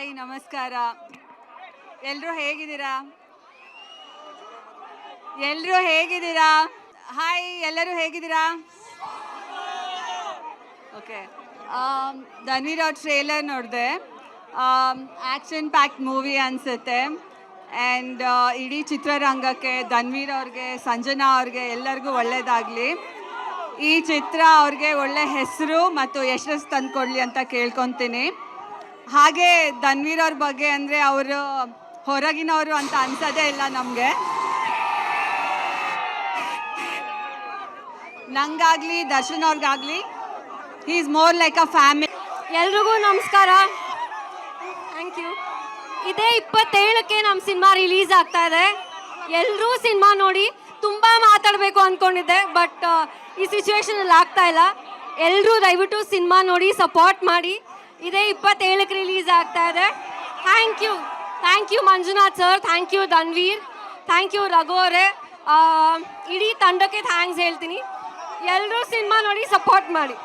Hi, ನಮಸ್ಕಾರ. ಎಲ್ಲರೂ ಹೇಗಿದ್ದೀರಾ? ಎಲ್ಲರೂ ಹೇಗಿದ್ದೀರಾ? ಹಾಯ್, ಎಲ್ಲರೂ ಹೇಗಿದ್ದೀರಾ? ಓಕೆ. ಧನ್ವೀರ್ ಅವ್ರ ಟ್ರೇಲರ್ ನೋಡಿದೆ. ಆ್ಯಕ್ಷನ್ ಪ್ಯಾಕ್ ಮೂವಿ ಅನಿಸುತ್ತೆ. ಆ್ಯಂಡ್ ಇಡೀ ಚಿತ್ರರಂಗಕ್ಕೆ, ಧನ್ವೀರ್ ಅವ್ರಿಗೆ, ಸಂಜನಾ ಅವ್ರಿಗೆ ಎಲ್ಲರಿಗೂ ಒಳ್ಳೆಯದಾಗಲಿ. ಈ ಚಿತ್ರ ಅವ್ರಿಗೆ ಒಳ್ಳೆ ಹೆಸರು ಮತ್ತು ಯಶಸ್ಸು ತಂದುಕೊಡ್ಲಿ ಅಂತ ಕೇಳ್ಕೊತೀನಿ. ಹಾಗೆ ಧನ್ವೀರ್ ಅವ್ರ ಬಗ್ಗೆ ಅಂದರೆ ಅವರು ಹೊರಗಿನವರು ಅಂತ ಅನ್ಸೋದೇ ಇಲ್ಲ ನಮಗೆ. ನಂಗಾಗಲಿ ದರ್ಶನ್ ಅವ್ರಿಗಾಗಲಿ he is more like a family. ಎಲ್ರಿಗೂ ನಮಸ್ಕಾರ. Thank you. ಇದೇ 27ಕ್ಕೆ ನಮ್ಮ ಸಿನಿಮಾ ರಿಲೀಸ್ ಆಗ್ತಾ ಇದೆ. ಎಲ್ಲರೂ ಸಿನಿಮಾ ನೋಡಿ. ತುಂಬ ಮಾತಾಡಬೇಕು ಅಂದ್ಕೊಂಡಿದ್ದೆ, ಬಟ್ ಈ ಸಿಚುವೇಶನಲ್ಲಿ ಆಗ್ತಾ ಇಲ್ಲ. ಎಲ್ಲರೂ ದಯವಿಟ್ಟು ಸಿನಿಮಾ ನೋಡಿ ಸಪೋರ್ಟ್ ಮಾಡಿ. ಇದೇ 27ಕ್ಕೆ ರಿಲೀಸ್ ಆಗ್ತಾ ಇದೆ. Thank you Manjunath sir, thank you Dhanveer, thank you Raghu ಅವರೇ, ಇಡೀ ತಂಡಕ್ಕೆ ಥ್ಯಾಂಕ್ಸ್ ಹೇಳ್ತೀನಿ. ಎಲ್ಲರೂ ಸಿನಿಮಾ ನೋಡಿ ಸಪೋರ್ಟ್ ಮಾಡಿ.